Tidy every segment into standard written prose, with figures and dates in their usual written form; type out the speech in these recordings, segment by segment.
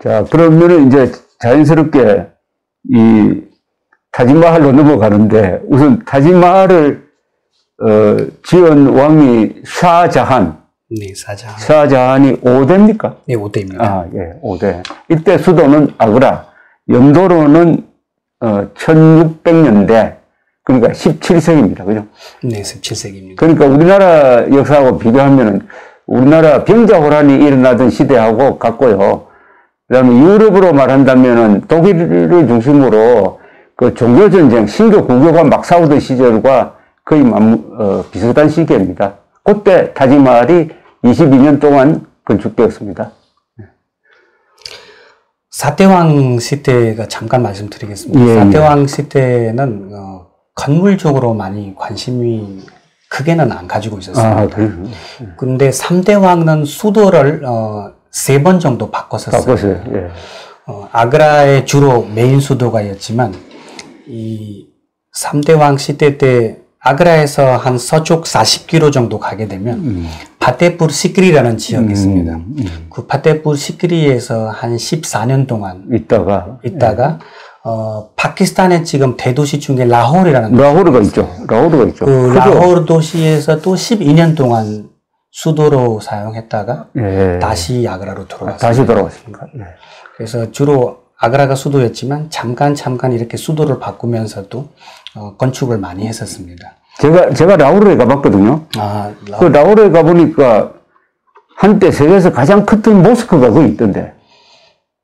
자, 그러면은 이제 자연스럽게 이 타지마할로 넘어가는데 우선 타지마할을 지은 왕이 샤자한. 네, 샤자한. 샤자한이 5대입니까? 네, 5대입니다. 아, 예, 5대. 이때 수도는 아그라. 연도로는 1600년대. 그러니까 17세기입니다. 그죠? 네, 17세기입니다. 그러니까 우리나라 역사하고 비교하면은 우리나라 병자호란이 일어나던 시대하고 같고요. 그 다음에 유럽으로 말한다면은 독일을 중심으로 그 종교전쟁, 신교 구교가 막 싸우던 시절과 거의 비슷한 시기입니다. 그때 타지마할이 22년 동안 건축되었습니다. 사대왕 시대가 잠깐 말씀드리겠습니다. 예, 사대왕 시대는 건물적으로 많이 관심이 크게는 안 가지고 있었습니다. 아, 그래요? 근데 3대왕은 수도를 3번 정도 바꿨었어요. 바꿨어요. 예. 아그라의 주로 메인 수도가였지만 이 3대왕 시대 때 아그라에서 한 서쪽 40km 정도 가게 되면 파테푸르 시크리라는 지역이 있습니다. 그 파테푸르 시크리에서 한 14년 동안 있다가 파키스탄의 지금 대도시 중에 라호르가 있죠. 그 라호르 도시에서 또 12년 동안 수도로 사용했다가 다시 아그라로 돌아왔습니다. 다시 돌아왔습니다. 그래서 주로 아그라가 수도였지만 잠깐 이렇게 수도를 바꾸면서도 건축을 많이 했었습니다. 제가 라호르에 가봤거든요. 그 라호르에 가보니까 한때 세계에서 가장 컸던 모스크가 거기 있던데.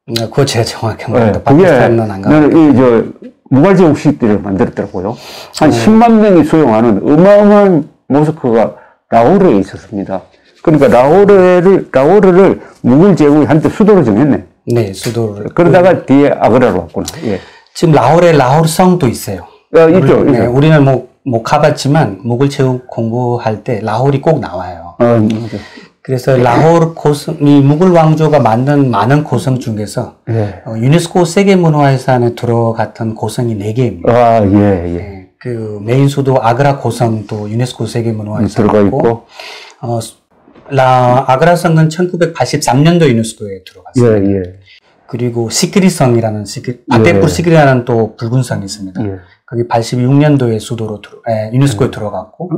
그거 제가 정확히 모릅니다. 파키스탄은 안 가고. 나는 무갈제 옥시들을 만들었더라고요. 한 10만 명이 수용하는 어마어마한 모스크가 라호르에 있었습니다. 그러니까 라호르를 무굴 제국이 한때 수도로 정했네. 네, 수도를. 그러다가 뒤에 아그라로 왔구나. 예. 지금 라호르에 라호르성도 있어요. 있죠. 네, 우리는 못 가봤지만 무굴 제국 공부할 때 라호르이 꼭 나와요. 맞아. 그래서 라호르 고성, 이 무굴 왕조가 만든 많은 고성 중에서 유네스코 세계문화유산에 들어갔던 고성이 4개입니다. 예. 그 메인 수도 아그라 고성도 유네스코 세계문화유산에 들어가 있고, 아그라성은 1983년도 유네스코에 들어갔어요. 그리고 시크리성이라는 파테푸르 시크리라는 또 붉은 성이 있습니다. 거기 86년도에 수도로 유네스코에 들어갔고,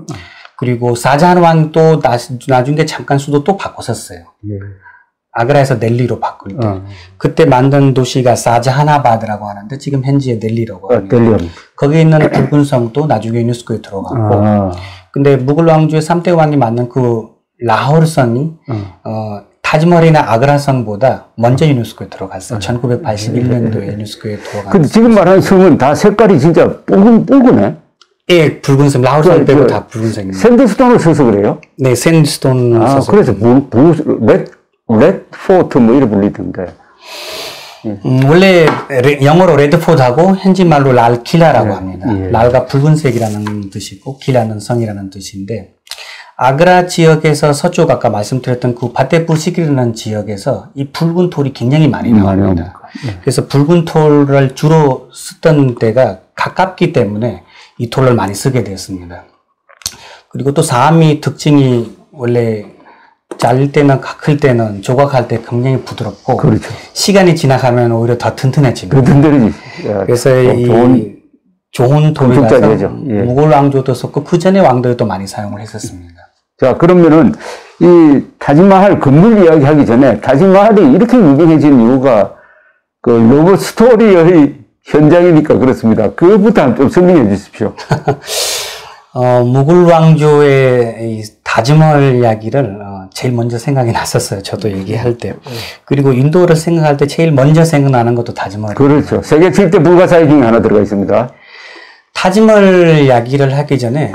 그리고 사자한 왕도 나중에 잠깐 수도 또 바꿨었어요. 아그라에서 넬리로 바꿀 때. 그때 만든 도시가 사자하나바드라고 하는데 지금 현지의 넬리라고 합니다. 거기 있는 붉은 성도 나중에 유네스코에 들어갔고, 근데 무굴 왕조의 3대 왕이 만든 그 라호르 성이 타지마할이나 아그라 성보다 먼저 유네스코에 들어갔어요. 1981년도에 유네스코에 들어갔어요. 근데 지금 말하는 성은 다 색깔이 진짜 붉은해? 예, 붉은색. 라호르 성 빼고 다 붉은색입니다. 샌드스톤을 써서 그래요? 네, 샌드스톤 써서. 그래서 레드포트 뭐 이래 불리던데. 원래 영어로 레드포트하고 현지 말로 랄킬라라고 합니다. 랄가 붉은색이라는 뜻이고 킬라는 성이라는 뜻인데, 아그라 지역에서 서쪽 아까 말씀드렸던 그 파테푸르 시크리라는 지역에서 이 붉은 톨이 굉장히 많이 나옵니다. 그래서 붉은 톨을 주로 쓰던 데가 가깝기 때문에 이 톨을 많이 쓰게 되었습니다. 그리고 또 사암이 특징이 원래 잘릴 때는 클 때는 조각할 때 굉장히 부드럽고, 시간이 지나가면 오히려 더 튼튼해집니다. 그래서 좋은 톨이라서 무굴 왕조도 썼고 그 전에 왕들도 많이 사용을 했었습니다. 자, 그러면은 이 타지마할 건물 이야기 하기 전에 타지마할이 이렇게 유명해진 이유가 그 러브 스토리의 현장이니까 그렇습니다. 그것부터 좀 설명해 주십시오. 무굴 왕조의 이 타지마할 이야기를 제일 먼저 생각이 났었어요. 저도 얘기할 때. 그리고 인도를 생각할 때 제일 먼저 생각나는 것도 타지마할. 그렇죠. 세계 7대 불가사의 중에 하나 들어가 있습니다. 타지마할 이야기를 하기 전에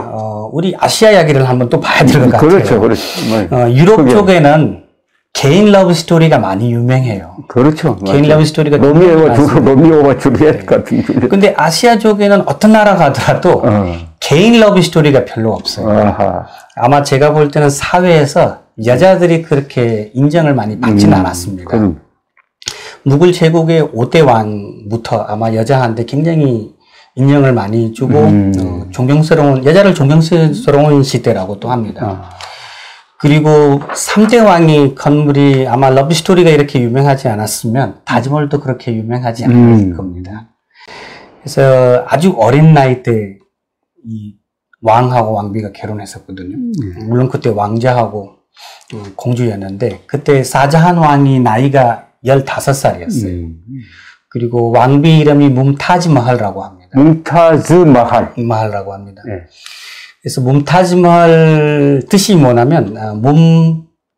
우리 아시아 이야기를 한번 또 봐야 될 것 같아요. 그렇죠. 유럽 쪽에는 개인 러브 스토리가 많이 유명해요. 그렇죠. 개인 러브 스토리가 로미오와 주리엣 같은. 근데 아시아 쪽에는 어떤 나라 가더라도 개인 러브 스토리가 별로 없어요. 아마 제가 볼 때는 사회에서 여자들이 그렇게 인정을 많이 받지는 않았습니다. 무굴 제국의 5대 왕부터 아마 여자한테 굉장히 인정을 많이 주고 여자를 존경스러운 시대라고 또 합니다. 그리고 3대 왕이 건물이 아마 러브스토리가 이렇게 유명하지 않았으면 다즈몰도 그렇게 유명하지 않을 겁니다. 그래서 아주 어린 나이 때 이 왕하고 왕비가 결혼했었거든요. 물론 그때 왕자하고 공주였는데 그때 사자한 왕이 나이가 15살이었어요. 그리고 왕비 이름이 뭄타즈 마할이라고 합니다. 뭄타즈 마할이라고 합니다. 네. 그래서 뭄타즈 마할 뜻이 뭐냐면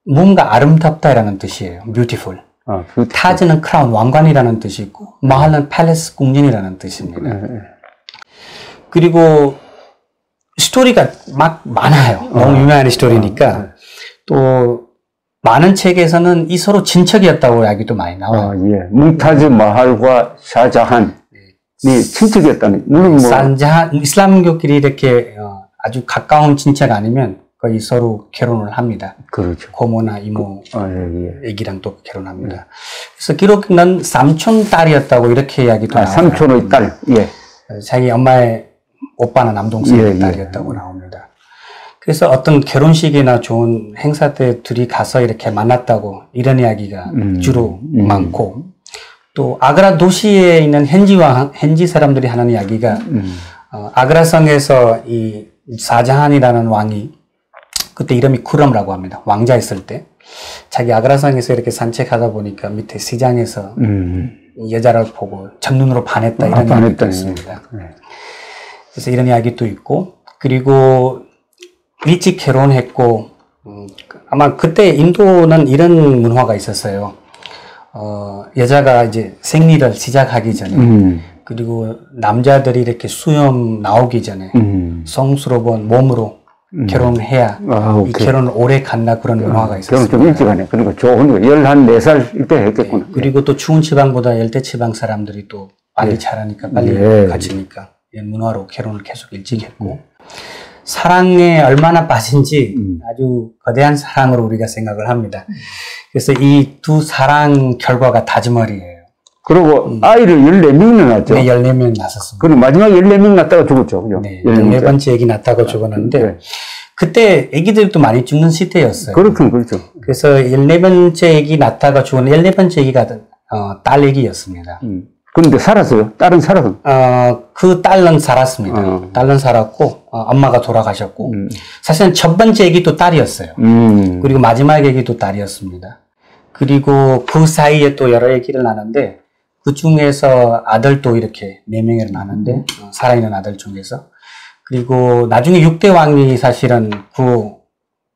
뭄가 아름답다라는 뜻이에요. beautiful. 타즈는 크라운, 왕관이라는 뜻이 있고 마할은 팰리스, 궁전이라는 뜻입니다. 그리고 스토리가 막 많아요. 너무 유명한 스토리니까 또 많은 책에서는 이 서로 친척이었다고 이야기도 많이 나와요. 예. 뭉타즈 마할과 샤자한이 친척이었다는. 물론 샤자한 이슬람교끼리 이렇게 아주 가까운 친척 아니면 거의 서로 결혼을 합니다. 그렇죠. 고모나 이모 애기랑 또 결혼합니다. 그래서 기록은 삼촌 딸이었다고 이렇게 이야기도 나와요. 삼촌의 딸. 예. 자기 엄마의 오빠나 남동생의 딸이었다고 나옵니다. 그래서 어떤 결혼식이나 좋은 행사 때 둘이 가서 이렇게 만났다고 이런 이야기가 주로 많고 또 아그라 도시에 있는 현지 사람들이 하는 이야기가 아그라 성에서 이 사자한이라는 왕이 그때 이름이 쿠럼이라고 합니다. 왕자였을 때 자기 아그라 성에서 이렇게 산책하다 보니까 밑에 시장에서 여자를 보고 첫눈으로 반했다 이런 이야기도 있습니다. 그래서 이런 이야기도 있고 그리고 일찍 결혼했고 아마 그때 인도는 이런 문화가 있었어요. 여자가 이제 생리를 시작하기 전에 그리고 남자들이 이렇게 수염 나오기 전에 성스러운 몸으로 결혼해야 이 결혼을 오래 간다 그런 문화가 있었어요. 결혼 좀 일찍 하네. 그러니까 좋은 거 14살 때 했겠구나. 네. 그리고 또 추운 지방보다 열대 지방 사람들이 또 빨리 자라니까 빨리 가지니까 이런 문화로 결혼을 계속 일찍 했고 사랑에 얼마나 빠진지 아주 거대한 사랑으로 우리가 생각을 합니다. 그래서 이 두 사랑 결과가 다즈멀이에요. 그리고 아이를 14명이나 낳았죠. 네, 14명 낳았습니다. 그리고 마지막 14명 낳다가 죽었죠. 그죠? 네, 14번째 애기 낳다가 죽었는데 그때 애기들도 많이 죽는 시대였어요. 그렇죠. 그래서 14번째 애기 낳다가 죽은 14번째 애기가 딸 애기였습니다. 근데 살았어요? 딸은 살았어? 그 딸은 살았습니다. 딸은 살았고, 엄마가 돌아가셨고, 사실은 첫 번째 애기도 딸이었어요. 그리고 마지막 애기도 딸이었습니다. 그리고 그 사이에 또 여러 애기를 낳았는데, 그 중에서 아들도 이렇게 4명을 낳았는데, 살아있는 아들 중에서. 그리고 나중에 6대 왕이 사실은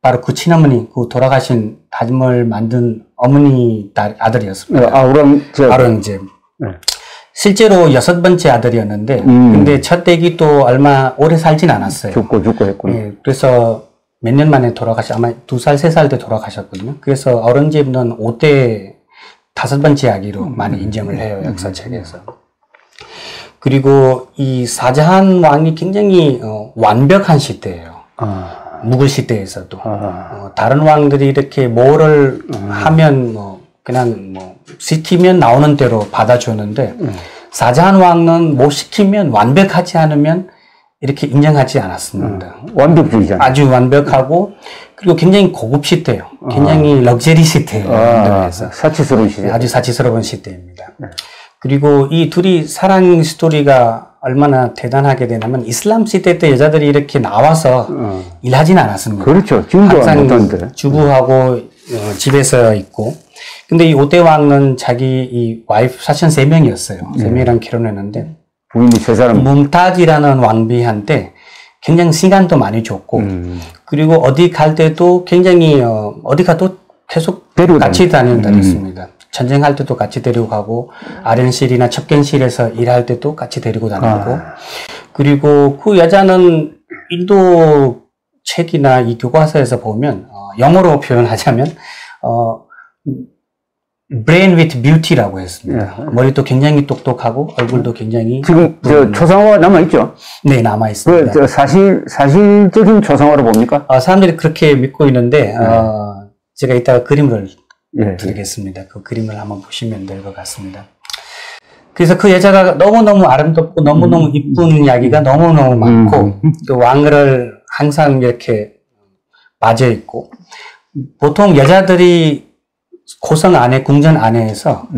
바로 그 친어머니, 그 돌아가신 다즈멀 만든 어머니 아들이었습니다. 아우랑제브. 실제로 6번째 아들이었는데, 근데 첫 애기도 얼마 오래 살진 않았어요. 죽고 했구나. 예, 그래서 몇 년 만에 아마 2살, 3살 때 돌아가셨거든요. 그래서 어른제브는 5대 5번째 아기로 많이 인정을 해요, 역사책에서. 그리고 이 사자한 왕이 굉장히 완벽한 시대예요. 무굴 시대에서도. 다른 왕들이 이렇게 뭐를 하면 그냥 시키면 나오는 대로 받아주는데 사자한 왕은 뭐 시키면 완벽하지 않으면 이렇게 인정하지 않았습니다. 완벽주의잖아요. 아주 완벽하고 그리고 굉장히 고급 시대예요. 굉장히 럭셔리 시대예요. 사치스러운 시대. 아주 사치스러운 시대입니다. 그리고 이 둘이 사랑 스토리가 얼마나 대단하게 되냐면 이슬람 시대 때 여자들이 이렇게 나와서 일하진 않았습니다. 그렇죠. 지금도 항상 주부하고 집에서 있고 근데 이 5대 왕은 자기 이 와이프 사실은 3명이었어요. 3명이랑 결혼했는데 부인이 3사람 뭉타지라는 왕비한테 굉장히 시간도 많이 줬고 그리고 어디 갈 때도 굉장히 어디 가도 계속 같이 다녔습니다. 전쟁할 때도 같이 데리고 가고 아련실이나 첩견실에서 일할 때도 같이 데리고 다녔고 그리고 그 여자는 인도 책이나 이 교과서에서 보면 영어로 표현하자면 brain with beauty라고 했습니다. 머리도 굉장히 똑똑하고 얼굴도 굉장히 지금 초상화 남아있죠? 네, 남아있습니다. 사실적인 초상화로 봅니까? 사람들이 그렇게 믿고 있는데 제가 이따가 그림을 드리겠습니다. 그 그림을 한번 보시면 될 것 같습니다. 그래서 그 여자가 너무너무 아름답고 너무너무 이쁜 이야기가 너무너무 많고 또 왕을 항상 이렇게 빠져있고 보통 여자들이 고성 안에, 궁전 안에서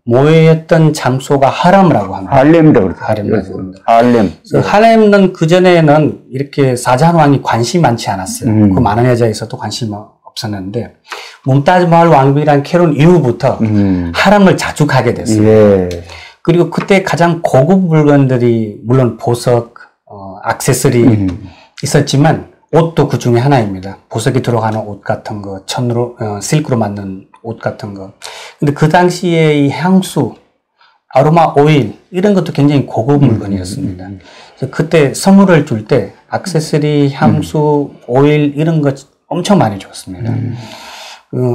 모였던 장소가 하렘이라고 합니다. 할렘이라고 그러죠. 하렘이라고 합니다. 할렘. 하렘은 그전에는 이렇게 사자한 왕이 관심이 많지 않았어요. 그 많은 여자에 있어도 관심이 없었는데, 뭄타즈 마할 왕비란 결혼 이후부터 하렘을 자주 가게 됐어요. 예. 그리고 그때 가장 고급 물건들이, 물론 보석, 액세서리 있었지만, 옷도 그 중에 하나입니다. 보석이 들어가는 옷 같은 거, 천으로, 실크로 만든 옷 같은 거. 근데 그 당시에 이 향수, 아로마 오일, 이런 것도 굉장히 고급 물건이었습니다. 그래서 그때 선물을 줄 때, 액세서리, 향수, 오일, 이런 거 엄청 많이 줬습니다.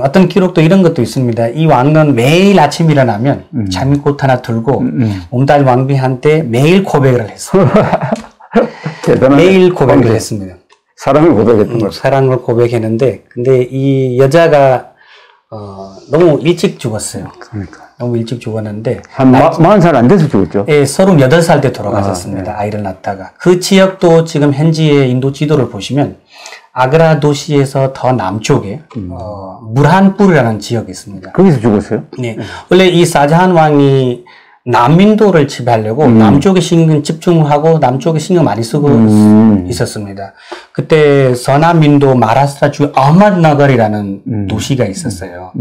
어떤 기록도 이런 것도 있습니다. 이 왕은 매일 아침 일어나면 장미꽃 하나 들고, 몽타즈 왕비한테 매일 고백을 했어요. 매일 고백을 했습니다. 사랑을 고백했던 거죠. 사랑을 고백했는데, 근데 이 여자가, 너무 일찍 죽었어요. 그러니까. 너무 일찍 죽었는데. 한 40살 안 돼서 죽었죠? 예, 38살 때 돌아가셨습니다. 아이를 낳다가. 그 지역도 지금 현지의 인도 지도를 보시면, 아그라 도시에서 더 남쪽에, 무르한푸르라는 지역이 있습니다. 거기서 죽었어요? 네. 원래 이 사자한 왕이 남민도를 지배하려고 남쪽에 신경 집중하고 남쪽에 신경 많이 쓰고 있었습니다. 그때 서남민도 마라스트라 아흐마드나거르라는 도시가 있었어요.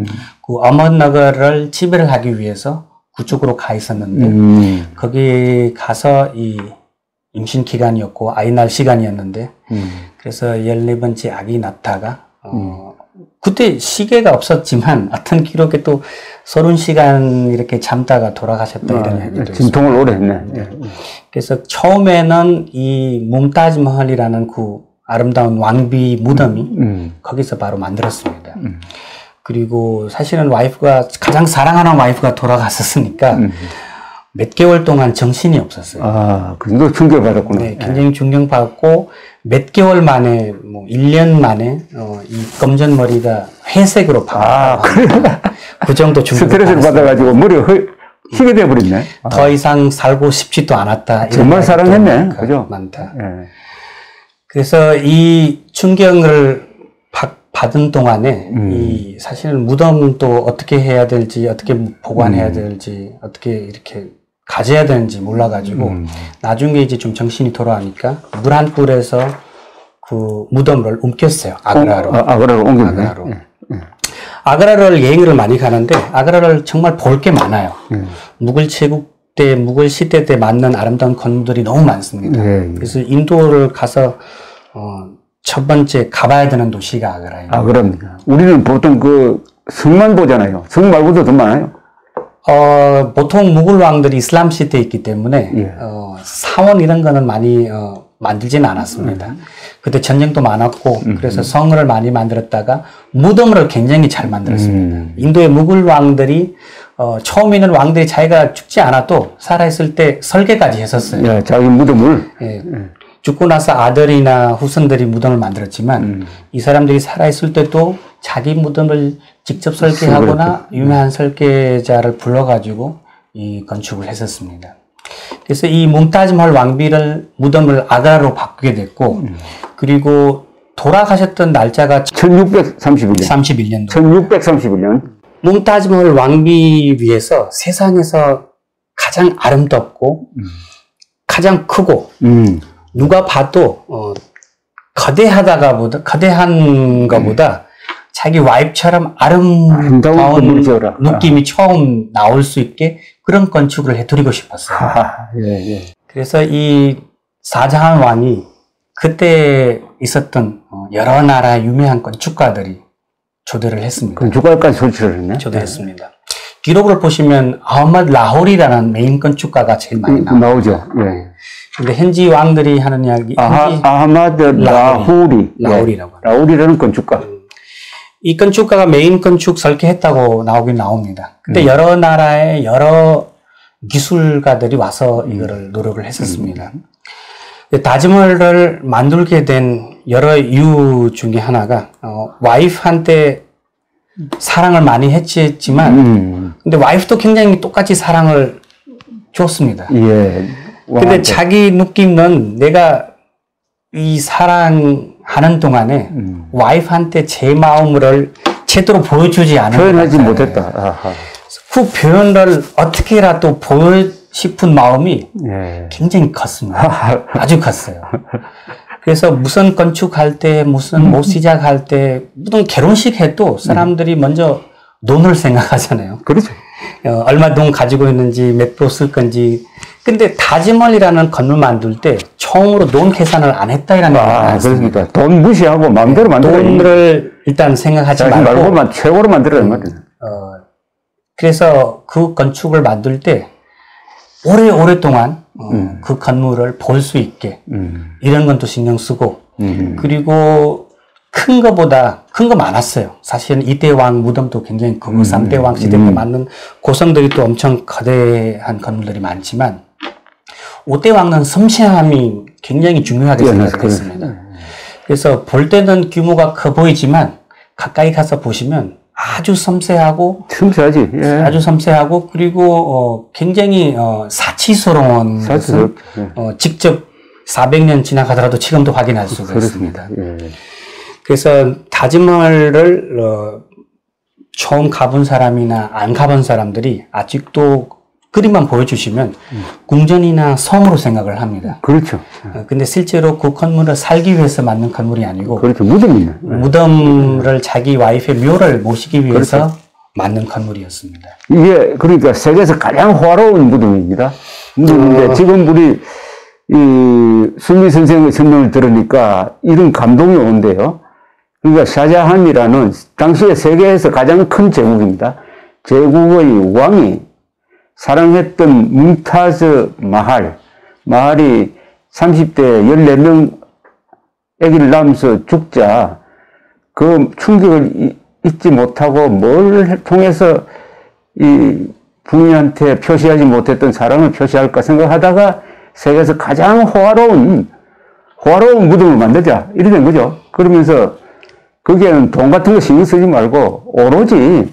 그 아흐마드나거르를 지배를 하기 위해서 그쪽으로 가 있었는데 거기 가서 이 임신 기간이었고 아이 낳을 시간이었는데 그래서 14번째 아기 낳다가 그때 시계가 없었지만 어떤 기록에 또 30시간 이렇게 잠다가 돌아가셨다 이런 얘기도 진통을 오래 했네. 그래서 처음에는 이 뭄타즈 마할이라는 그 아름다운 왕비 무덤이 거기서 바로 만들었습니다. 그리고 사실은 와이프가 가장 사랑하는 와이프가 돌아갔었으니까 몇 개월 동안 정신이 없었어요. 아, 그 정도 충격받았구나. 네, 굉장히 충격받고 몇 개월 만에, 뭐 1년 만에 이 검전 머리가 회색으로 바뀌었다. 그 정도 충격을 스트레스를 받아가지고 머리가 희게 돼버렸네. 더 이상 살고 싶지도 않았다. 정말 사랑했네, 그죠? 많다. 예. 그래서 이 충격을 받은 동안에 이 사실은 무덤도 어떻게 해야 될지, 어떻게 보관해야 될지, 어떻게 이렇게 가져야 되는지 몰라가지고 나중에 이제 좀 정신이 돌아오니까 무르한푸르에서 그 무덤을 옮겼어요. 아그라로. 아그라로 옮겼네. 아그라로. 아그라를 여행을 많이 가는데 아그라를 정말 볼 게 많아요. 무굴 제국 때, 무굴 시대 때 맞는 아름다운 건물들이 너무 많습니다. 그래서 인도를 가서 첫 번째 가봐야 되는 도시가 아그라예요. 아그라입니다. 우리는 보통 그 성만 보잖아요. 성 말고도 더 많아요. 보통 무굴 왕들이 이슬람 시대에 있기 때문에 사원 이런 거는 많이 만들지는 않았습니다. 그때 전쟁도 많았고 그래서 성을 많이 만들었다가 무덤을 굉장히 잘 만들었습니다. 인도의 무굴 왕들이 처음에는 왕들이 자기가 죽지 않아도 살아있을 때 설계까지 했었어요. 예, 자기 무덤을. 예. 죽고 나서 아들이나 후손들이 무덤을 만들었지만 이 사람들이 살아있을 때도 자기 무덤을 직접 설계하거나 유명한 설계자를 불러가지고 이 건축을 했었습니다. 그래서 이 뭄타즈 마할 왕비를 무덤을 아그라로 바꾸게 됐고 그리고 돌아가셨던 날짜가 1631년. 31년도. 1631년. 뭉타즈 마할 왕비 위해서 세상에서 가장 아름답고 가장 크고 누가 봐도 거대한 것보다 자기 와이프처럼 아름다운 느낌이 처음 나올 수 있게 그런 건축을 해드리고 싶었어요. 그래서 이 사자한 왕이 그때 있었던 여러 나라 유명한 건축가들이 초대를 했습니다. 건축가까지 설치를 했네. 초대했습니다. 기록을 보시면 아흐마드 라호리라는 메인 건축가가 제일 많이 나오죠. 예. 근데 현지 왕들이 하는 이야기 아흐마드 라호리라고 라호리라는 건축가. 이 건축가가 메인 건축 설계했다고 나오긴 나옵니다. 근데 여러 나라의 여러 기술가들이 와서 이거를 노력을 했었습니다. 다즈마할을 만들게 된 여러 이유 중에 하나가 와이프한테 사랑을 많이 했지만 근데 와이프도 굉장히 똑같이 사랑을 줬습니다. 예. 근데 자기 느낌은 내가 이 사랑한 하는 동안에 와이프한테 제 마음을 제대로 보여주지 않은 표현하지 못했다. 아하. 그 표현을 어떻게라도 보여 싶은 마음이 예. 굉장히 컸습니다. 아주 컸어요. 그래서 무슨 건축할 때, 무슨 뭐 시작할 때, 무슨 결혼식 해도 사람들이 먼저 돈을 생각하잖아요. 그렇죠. 얼마 돈 가지고 있는지, 몇 표 쓸 건지. 근데 다짐을이라는 건물 만들 때 처음으로 돈 계산을 안 했다라는 얘기가 나왔습니다. 그러니까 돈 무시하고 마음대로 만들어. 돈을 일단 생각하지 말고 최고로 만들어야 말이에요. 그래서 그 건축을 만들 때 오랫동안 그 건물을 볼 수 있게 이런 건 또 신경 쓰고 그리고 큰 거보다 큰 거 많았어요. 사실은 2대 왕 무덤도 굉장히 크고 3대 왕 시대 때 맞는 고성들이 또 엄청 거대한 건물들이 많지만 5대 왕은 섬세함이 굉장히 중요하게 생각했습니다. 그래서 볼 때는 규모가 커 보이지만 가까이 가서 보시면 아주 섬세하고 섬세하지. 예. 아주 섬세하고 그리고 굉장히 사치스러운 것을 직접 400년 지나가더라도 지금도 확인할 수가 있습니다. 예. 그래서 다짐을을 처음 가본 사람이나 안 가본 사람들이 아직도 그림만 보여주시면 궁전이나 성으로 생각을 합니다. 그렇죠. 근데 실제로 그 건물을 살기 위해서 만든 건물이 아니고 그렇죠. 무덤이네. 무덤을 자기 와이프의 묘를 모시기 위해서 그렇죠. 만든 건물이었습니다. 이게 그러니까 세계에서 가장 화려한 무덤입니다. 무덤인데 지금 우리 이 수미 선생의 설명을 들으니까 이런 감동이 오는데요. 그러니까 샤자한이라는 당시에 세계에서 가장 큰 제국입니다. 제국의 왕이 사랑했던 뭉타즈 마할이 30대 14명 아기를 낳으면서 죽자 그 충격을 잊지 못하고 뭘 통해서 이 부인한테 표시하지 못했던 사랑을 표시할까 생각하다가 세계에서 가장 화려한 무덤을 만들자 이래 된 거죠. 그러면서 거기에는 돈 같은 거 신경 쓰지 말고 오로지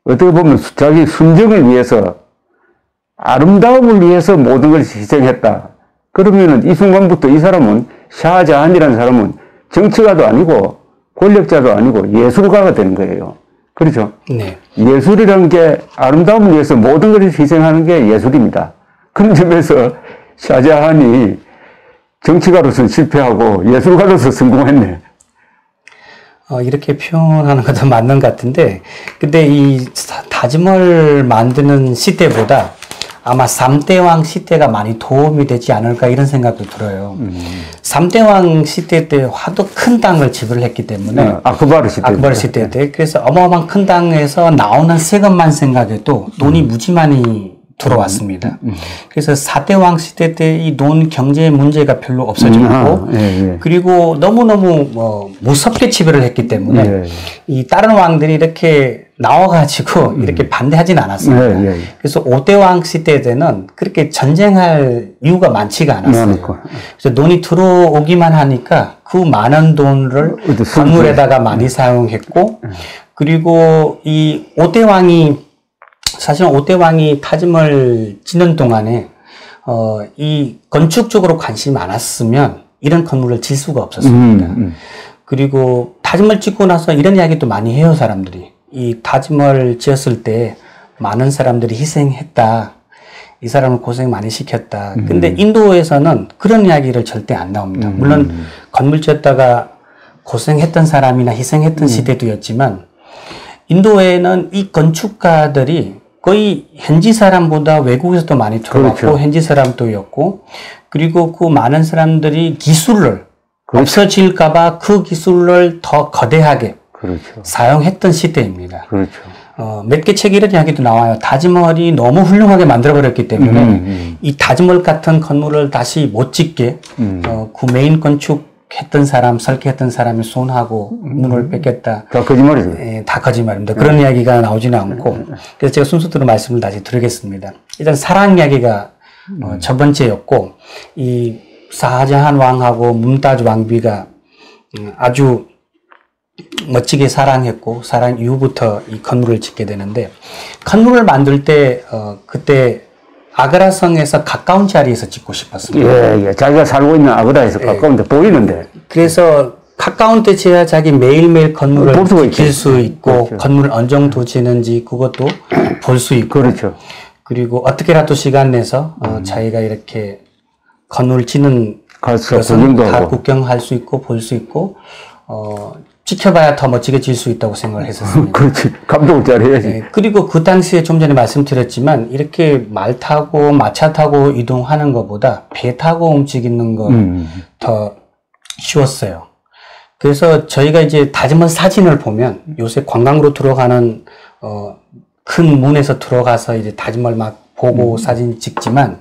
어떻게 보면 자기 순정을 위해서 아름다움을 위해서 모든 걸 희생했다. 그러면은 이 순간부터 이 사람은 샤자한이라는 사람은 정치가도 아니고 권력자도 아니고 예술가가 되는 거예요. 그렇죠? 네. 예술이라는 게 아름다움을 위해서 모든 걸 희생하는 게 예술입니다. 그런 점에서 샤자한이 정치가로서는 실패하고 예술가로서 성공했네. 이렇게 표현하는 것도 맞는 것 같은데, 근데 이 다짐을 만드는 시대보다 아마 3대 왕 시대가 많이 도움이 되지 않을까 이런 생각도 들어요. 3대 왕 시대 때 하도 큰 땅을 지불을 했기 때문에 아크바르 시대 때 그래서 어마어마한 큰 땅에서 나오는 세금만 생각해도 돈이 무지 많이 들어왔습니다. 그래서 4대 왕 시대 때 이 돈 경제 문제가 별로 없어졌고 그리고 너무너무 무섭게 지배를 했기 때문에 이 다른 왕들이 이렇게 나와가지고 이렇게 반대하진 않았습니다. 그래서 5대 왕 시대 때는 그렇게 전쟁할 이유가 많지가 않았어요. 그래서 돈이 들어오기만 하니까 그 많은 돈을 건물에다가 많이 사용했고 그리고 이 5대 왕이 사실은 5대 왕이 타짐을 짓는 동안에 이 건축 쪽으로 관심이 많았으면 이런 건물을 질 수가 없었습니다. 그리고 타짐을 짓고 나서 이런 이야기도 많이 해요, 사람들이. 이 타짐을 지었을 때 많은 사람들이 희생했다. 이 사람을 고생 많이 시켰다. 근데 인도에서는 그런 이야기를 절대 안 나옵니다. 물론 건물 지었다가 고생했던 사람이나 희생했던 시대도였지만 인도에는 이 건축가들이 거의 현지 사람보다 외국에서도 많이 들어왔고 그렇죠. 현지 사람도였고 그리고 그 많은 사람들이 기술을 그렇죠. 없어질까봐 그 기술을 더 거대하게 그렇죠. 사용했던 시대입니다. 그렇죠. 몇 개 책 이런 이야기도 나와요. 다짐을이 너무 훌륭하게 만들어버렸기 때문에 이 다짐을 같은 건물을 다시 못 짓게 그 메인 건축 했던 사람, 설계했던 사람이 손하고 눈을 뺏겼다. 다 거짓말이죠. 예, 다 거짓말입니다. 그런 이야기가 나오지는 않고. 그래서 제가 순서대로 말씀을 다시 드리겠습니다. 일단 사랑 이야기가 첫 번째였고, 이 사하자한 왕하고 뭄타즈 왕비가 아주 멋지게 사랑했고, 사랑 이후부터 이 건물을 짓게 되는데, 건물을 만들 때, 그때 아그라 성에서 가까운 자리에서 짓고 싶었습니다. 자기가 살고 있는 아그라에서 가까운데 보이는데. 그래서 가까운 데 지어야 자기 매일매일 건물을 지킬 수 있고 그렇죠. 건물을 어느 정도 지는지 그것도 볼 수 있고 그렇죠. 그리고 어떻게라도 시간 내서 자기가 이렇게 건물 지는 가서 것은 다 구경할 수 있고 볼 수 있고 지켜봐야 더 멋지게 질 수 있다고 생각을 했었습니다. 그렇지. 감독을 잘해야지. 네, 그리고 그 당시에 좀 전에 말씀드렸지만 이렇게 말 타고 마차 타고 이동하는 것보다 배 타고 움직이는 거 더 쉬웠어요. 그래서 저희가 이제 다짐한 사진을 보면 요새 관광으로 들어가는 큰 문에서 들어가서 이제 다짐을 막 보고 사진 찍지만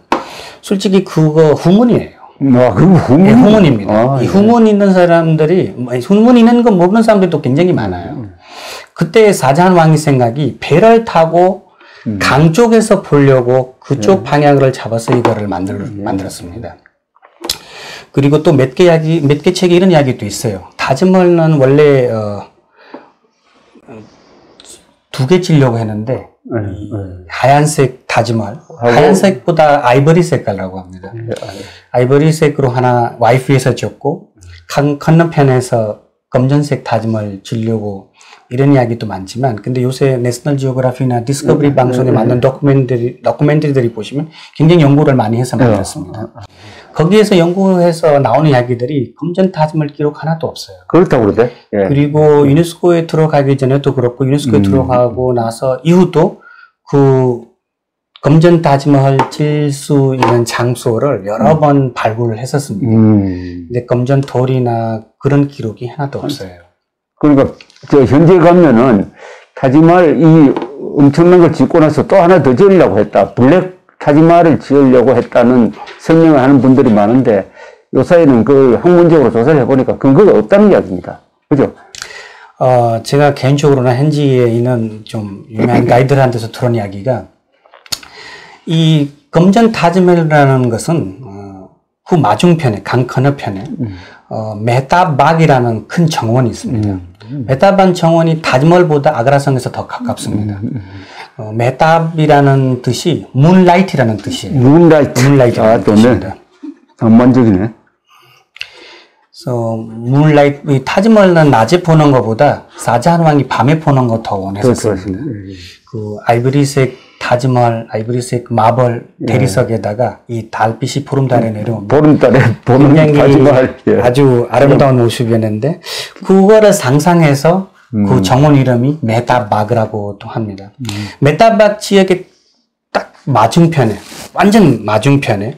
솔직히 그거 후문이에요. 아, 그거 후문? 네, 후문입니다. 이 후문 있는 사람들이, 후문 있는 거 모르는 사람들도 굉장히 많아요. 그때 사자한 왕의 생각이 배를 타고 강 쪽에서 보려고 그쪽 방향을 잡아서 이거를 만들었습니다. 그리고 또 몇 개 책에 이런 이야기도 있어요. 다짐을은 원래, 2개 지려고 했는데, 하얀색 다짐을, 하얀색보다 아이보리 색깔이라고 합니다. 아이보리색으로 하나 와이프에서 지었고, 건너편에서 검정색 다짐을 지려고 이런 이야기도 많지만, 근데 요새 내셔널 지오그래피나 디스커버리 방송에 맞는 다큐멘터리들이 보시면 굉장히 연구를 많이 해서 만들었습니다. 거기에서 연구해서 나오는 이야기들이 검정 다짐을 기록 하나도 없어요. 그렇다고 그러대? 예. 그리고 유네스코에 들어가기 전에도 그렇고, 유네스코에 들어가고 나서 이후도 그 검정 다짐을 칠 수 있는 장소를 여러 번 발굴을 했었습니다. 근데 검정 돌이나 그런 기록이 하나도 없어요. 그러니까 현재 가면은 타지말 이 엄청난 걸 짓고 나서 또 하나 더 지으려고 했다. 블랙 타지말을 지으려고 했다는 설명을 하는 분들이 많은데 요사이는 그 학문적으로 조사를 해보니까 근거가 없다는 이야기입니다. 그죠? 제가 개인적으로는 현지에 있는 좀 유명한 가이드들한테서 들은 이야기가 이 검정 타지말이라는 것은 그 맞은편에 강 건너편에 메타박이라는 큰 정원이 있습니다. 메타박 정원이 타지말보다 아그라성에서 더 가깝습니다. 메탑이라는 뜻이 문라이트라는 뜻이에요. 문라이트라는 뜻입니다. 전반적이네. 그래서 문라이트 타지말은 낮에 보는 것보다 사자한 왕이 밤에 보는 거 더 원했었습니다. 그 아이보리색 타지말, 아이보리색 마블 대리석에다가 이 달빛이 보름달에 내려오면 보름달에 보는 타지말 아주 아름다운 모습이었는데 그거를 상상해서 그 정원 이름이 메타박이라고도 합니다. 메타박 지역의 딱 맞은편에, 완전 맞은편에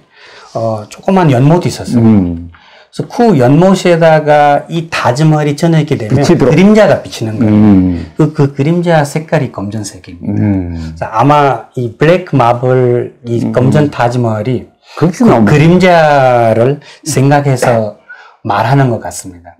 조그만 연못이 있었어요. 그래서 그 연못에다가 이 다짐을이 저녁이 되면 그림자가 비치는 거예요. 그 그림자 색깔이 검정색입니다. 그래서 아마 이 블랙 마블, 이 검정 다짐을이 그 그림자를 생각해서 말하는 것 같습니다.